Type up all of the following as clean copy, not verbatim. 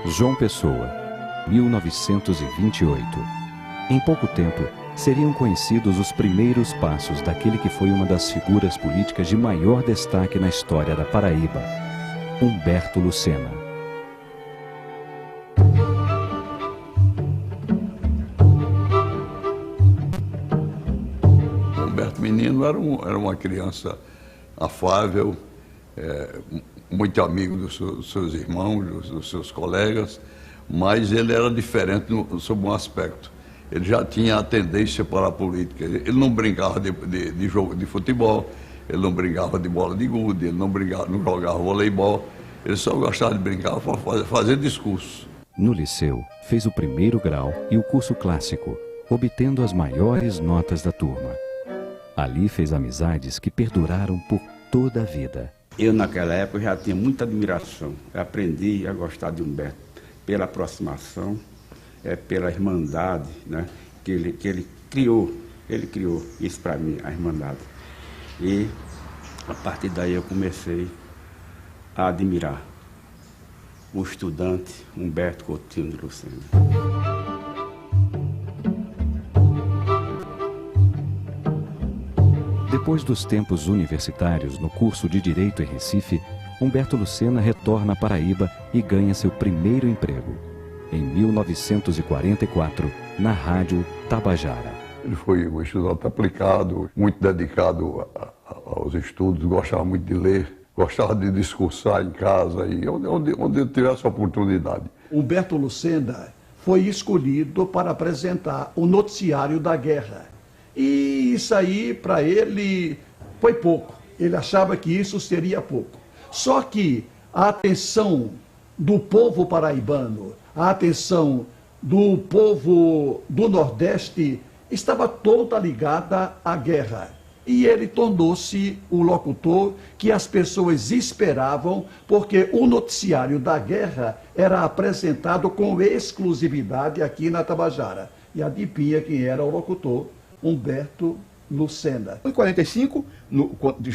João Pessoa, 1928. Em pouco tempo, seriam conhecidos os primeiros passos daquele que foi uma das figuras políticas de maior destaque na história da Paraíba, Humberto Lucena. Humberto menino era uma criança afável, muito amigo dos seus irmãos, dos seus colegas, mas ele era diferente sob um aspecto. Ele já tinha a tendência para a política. Ele não brincava de jogo de futebol, ele não brincava de bola de gude, ele não jogava voleibol, ele só gostava de brincar para fazer discurso. No liceu, fez o primeiro grau e o curso clássico, obtendo as maiores notas da turma. Ali fez amizades que perduraram por toda a vida. Eu, naquela época, já tinha muita admiração. Eu aprendi a gostar de Humberto pela aproximação, pela irmandade, né, que ele criou. Ele criou isso para mim, a irmandade. E, a partir daí, eu comecei a admirar o estudante Humberto Coutinho de Lucena. Depois dos tempos universitários no curso de Direito em Recife, Humberto Lucena retorna à Paraíba e ganha seu primeiro emprego, em 1944, na Rádio Tabajara. Ele foi um estudante aplicado, muito dedicado aos estudos, gostava muito de ler, gostava de discursar em casa e onde ele tivesse oportunidade. Humberto Lucena foi escolhido para apresentar o noticiário da guerra. E isso aí, para ele, foi pouco. Ele achava que isso seria pouco. Só que a atenção do povo paraibano, a atenção do povo do Nordeste estava toda ligada à guerra. E ele tornou-se o locutor que as pessoas esperavam, porque o noticiário da guerra era apresentado com exclusividade aqui na Tabajara. E adivinha quem era o locutor? Humberto Lucena. Em 45,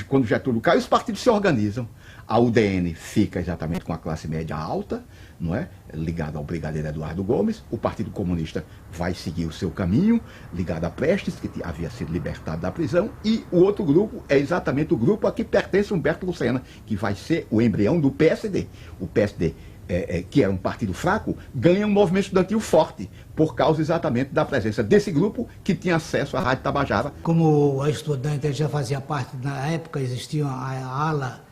quando Getúlio cai, os partidos se organizam. A UDN fica exatamente com a classe média alta, não é? Ligada ao brigadeiro Eduardo Gomes. O Partido Comunista vai seguir o seu caminho, ligado a Prestes, que havia sido libertado da prisão. E o outro grupo é exatamente o grupo a que pertence Humberto Lucena, que vai ser o embrião do PSD. O PSD, que era um partido fraco, ganha um movimento estudantil forte, por causa exatamente da presença desse grupo que tinha acesso à Rádio Tabajara. Como estudante, ele já fazia parte, na época existia a ala,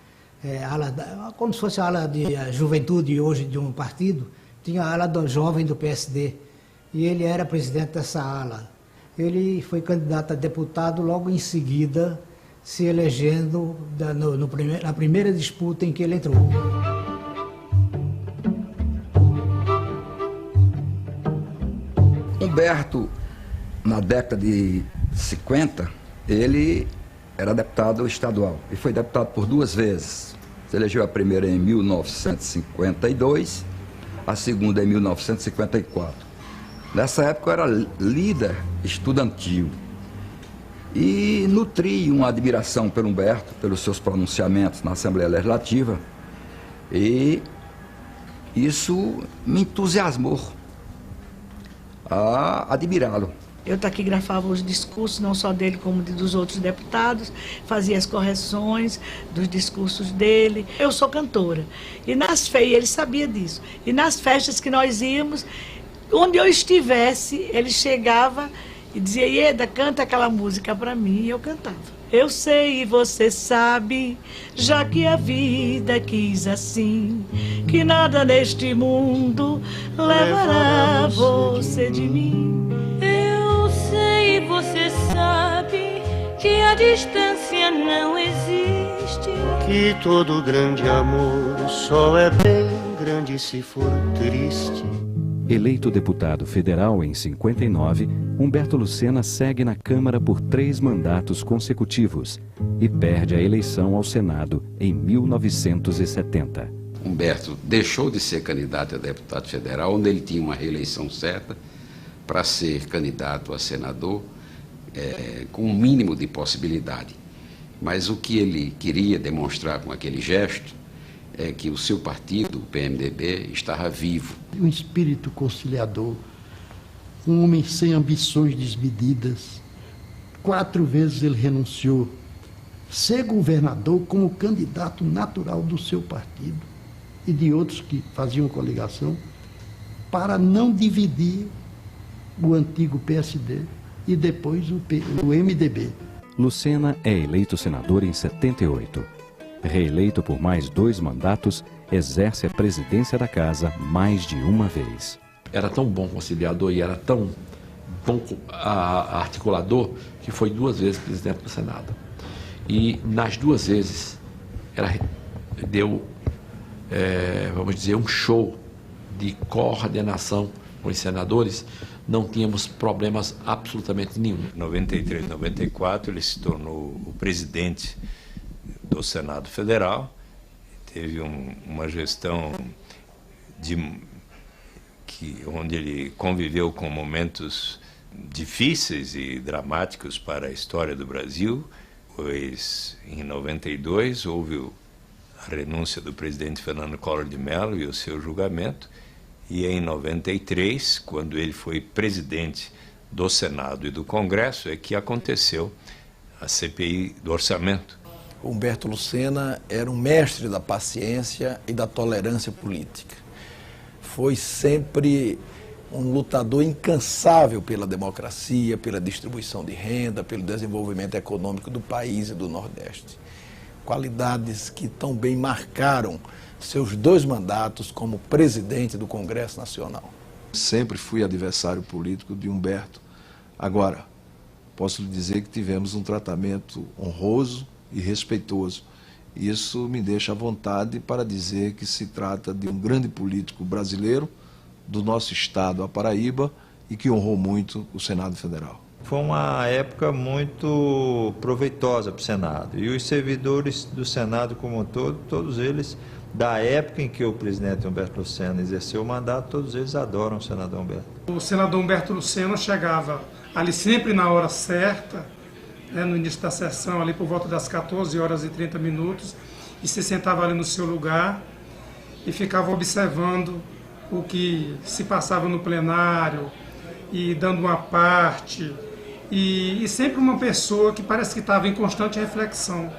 como se fosse a ala de juventude hoje de um partido, tinha a ala do jovem do PSD, e ele era presidente dessa ala. Ele foi candidato a deputado logo em seguida, se elegendo na primeira disputa em que ele entrou. Humberto, na década de 50, ele era deputado estadual e foi deputado por 2 vezes. Se elegeu a primeira em 1952, a segunda em 1954. Nessa época eu era líder estudantil e nutri uma admiração pelo Humberto, pelos seus pronunciamentos na Assembleia Legislativa, e isso me entusiasmou a admirá-lo. Eu taquografava os discursos, não só dele como dos outros deputados, fazia as correções dos discursos dele. Eu sou cantora, e ele sabia disso. E nas festas que nós íamos, onde eu estivesse, ele chegava e dizia: Ieda, canta aquela música para mim, e eu cantava. Eu sei e você sabe, já que a vida quis assim, que nada neste mundo levará você de mim. Eu sei e você sabe que a distância não existe, que todo grande amor só é bem grande se for triste. Eleito deputado federal em 59, Humberto Lucena segue na Câmara por 3 mandatos consecutivos e perde a eleição ao Senado em 1970. Humberto deixou de ser candidato a deputado federal, onde ele tinha uma reeleição certa, para ser candidato a senador com um mínimo de possibilidade. Mas o que ele queria demonstrar com aquele gesto é que o seu partido, o PMDB, estava vivo. Um espírito conciliador, um homem sem ambições desmedidas. 4 vezes ele renunciou ser governador como candidato natural do seu partido e de outros que faziam coligação, para não dividir o antigo PSD e depois o MDB. Lucena é eleito senador em 78. Reeleito por mais 2 mandatos, exerce a presidência da casa mais de uma vez. Era tão bom conciliador e era tão bom articulador que foi 2 vezes presidente do Senado. E nas 2 vezes deu, vamos dizer, um show de coordenação com os senadores. Não tínhamos problemas absolutamente nenhum. Em 93, 94, ele se tornou o presidente do Senado Federal. Teve uma gestão onde ele conviveu com momentos difíceis e dramáticos para a história do Brasil, pois em 92 houve a renúncia do presidente Fernando Collor de Mello e o seu julgamento, e em 93, quando ele foi presidente do Senado e do Congresso, é que aconteceu a CPI do orçamento. Humberto Lucena era um mestre da paciência e da tolerância política. Foi sempre um lutador incansável pela democracia, pela distribuição de renda, pelo desenvolvimento econômico do país e do Nordeste. Qualidades que tão bem marcaram seus 2 mandatos como presidente do Congresso Nacional. Sempre fui adversário político de Humberto. Agora, posso lhe dizer que tivemos um tratamento honroso e respeitoso. Isso me deixa à vontade para dizer que se trata de um grande político brasileiro, do nosso estado, a Paraíba, e que honrou muito o Senado Federal. Foi uma época muito proveitosa para o Senado. E os servidores do Senado como um todo, todos eles, da época em que o presidente Humberto Lucena exerceu o mandato, todos eles adoram o senador Humberto. O senador Humberto Lucena chegava ali sempre na hora certa, no início da sessão, ali por volta das 14h30, e se sentava ali no seu lugar e ficava observando o que se passava no plenário e dando uma parte, e sempre uma pessoa que parece que estava em constante reflexão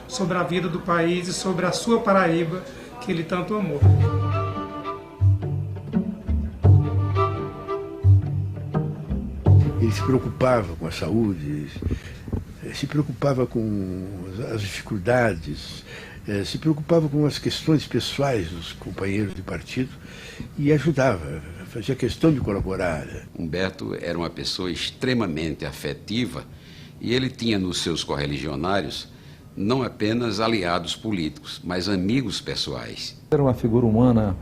sobre a vida do país e sobre a sua Paraíba, que ele tanto amou. Ele se preocupava com a saúde, se preocupava com as dificuldades, se preocupava com as questões pessoais dos companheiros de partido e ajudava, fazia questão de colaborar. Humberto era uma pessoa extremamente afetiva e ele tinha nos seus correligionários não apenas aliados políticos, mas amigos pessoais. Era uma figura humana,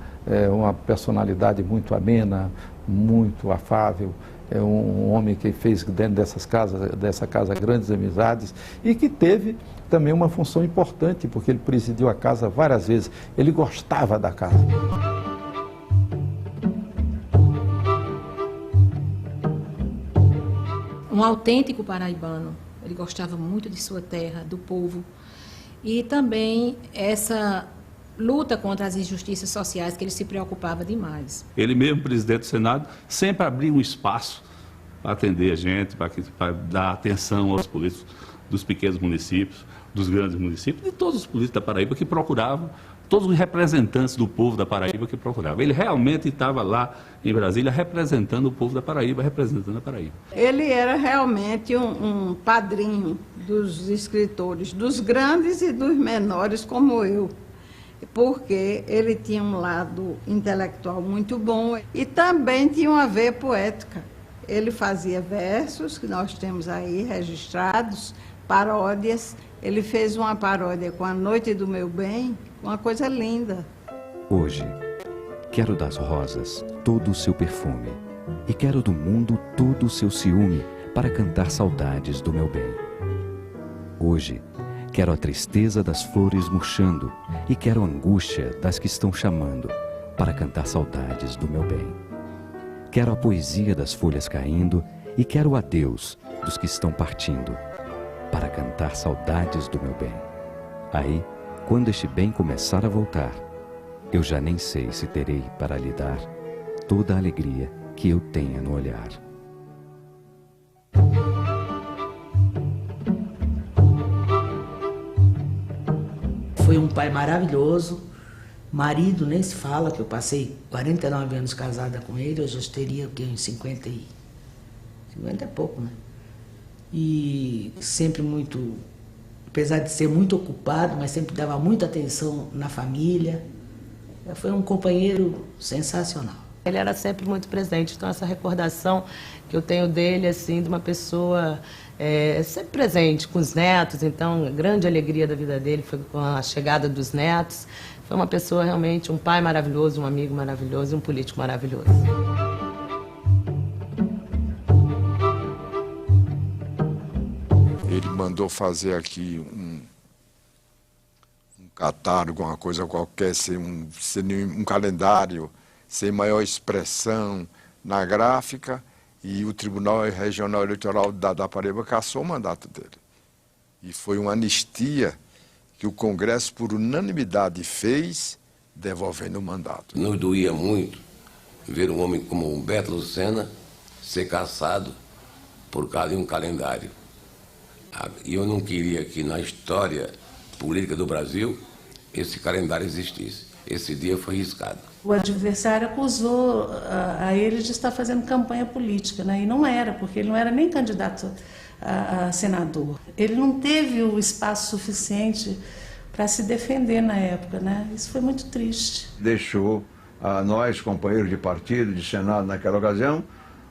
uma personalidade muito amena, muito afável, um homem que fez dentro dessa casa grandes amizades e que teve também uma função importante, porque ele presidiu a casa várias vezes, ele gostava da casa. Um autêntico paraibano, ele gostava muito de sua terra, do povo, e também essa luta contra as injustiças sociais, que ele se preocupava demais. Ele mesmo, presidente do Senado, sempre abria um espaço para atender a gente, para dar atenção aos políticos dos pequenos municípios, dos grandes municípios, e todos os políticos da Paraíba que procuravam, todos os representantes do povo da Paraíba que procuravam. Ele realmente estava lá em Brasília representando o povo da Paraíba, representando a Paraíba. Ele era realmente um padrinho dos escritores, dos grandes e dos menores como eu, porque ele tinha um lado intelectual muito bom e também tinha uma veia poética. Ele fazia versos, que nós temos aí registrados, paródias. Ele fez uma paródia com A Noite do Meu Bem, uma coisa linda. Hoje, quero das rosas todo o seu perfume e quero do mundo todo o seu ciúme para cantar saudades do meu bem. Hoje, quero a tristeza das flores murchando e quero a angústia das que estão chamando para cantar saudades do meu bem. Quero a poesia das folhas caindo e quero o adeus dos que estão partindo para cantar saudades do meu bem. Aí, quando este bem começar a voltar, eu já nem sei se terei para lhe dar toda a alegria que eu tenha no olhar. Foi um pai maravilhoso, marido nem se fala, que eu passei 49 anos casada com ele, eu já teria uns 50 é pouco, né? E sempre muito, apesar de ser muito ocupado, mas sempre dava muita atenção na família. Foi um companheiro sensacional. Ele era sempre muito presente, então essa recordação que eu tenho dele, assim, de uma pessoa sempre presente com os netos, então a grande alegria da vida dele foi com a chegada dos netos. Foi uma pessoa realmente, um pai maravilhoso, um amigo maravilhoso e um político maravilhoso. Ele mandou fazer aqui um catálogo, uma coisa qualquer, sem um calendário, sem maior expressão na gráfica, e o Tribunal Regional Eleitoral da Paraíba cassou o mandato dele. E foi uma anistia que o Congresso, por unanimidade, fez, devolvendo o mandato. Nos doía muito ver um homem como Humberto Lucena ser cassado por causa de um calendário. E eu não queria que na história política do Brasil esse calendário existisse. Esse dia foi riscado. O adversário acusou a ele de estar fazendo campanha política, né? E não era, porque ele não era nem candidato a senador. Ele não teve o espaço suficiente para se defender na época, né? Isso foi muito triste. Deixou a nós, companheiros de partido, de Senado naquela ocasião,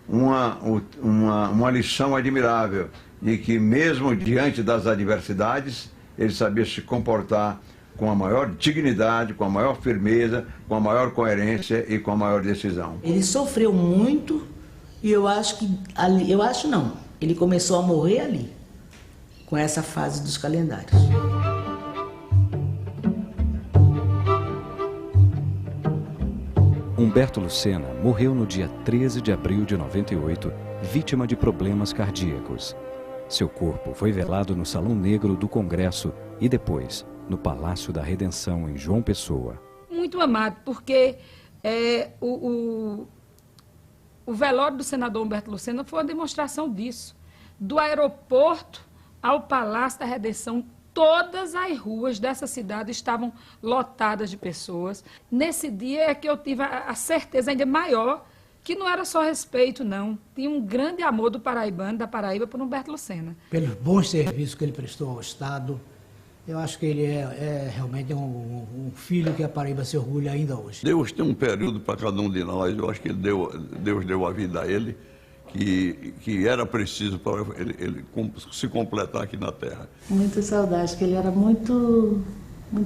uma lição admirável, de que mesmo diante das adversidades, ele sabia se comportar com a maior dignidade, com a maior firmeza, com a maior coerência e com a maior decisão. Ele sofreu muito e eu acho que ali, ele começou a morrer ali, com essa fase dos calendários. Humberto Lucena morreu no dia 13 de abril de 98, vítima de problemas cardíacos. Seu corpo foi velado no Salão Negro do Congresso e depois no Palácio da Redenção, em João Pessoa. Muito amado, porque o velório do senador Humberto Lucena foi uma demonstração disso. Do aeroporto ao Palácio da Redenção, todas as ruas dessa cidade estavam lotadas de pessoas. Nesse dia é que eu tive a certeza ainda maior que não era só respeito, não. Tinha um grande amor do paraibano, da Paraíba, por Humberto Lucena. Pelos bons serviços que ele prestou ao Estado, eu acho que ele é realmente um filho que a Paraíba se orgulha ainda hoje. Deus tem um período para cada um de nós. Eu acho que Deus deu a vida a ele, que era preciso para ele se completar aqui na Terra. Muita saudade, que ele era muito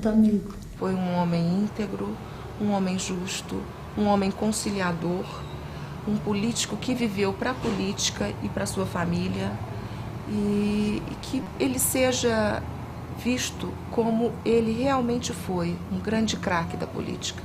amigo. Foi um homem íntegro, um homem justo, um homem conciliador, um político que viveu para a política e para a sua família, e que ele seja visto como ele realmente foi, um grande craque da política.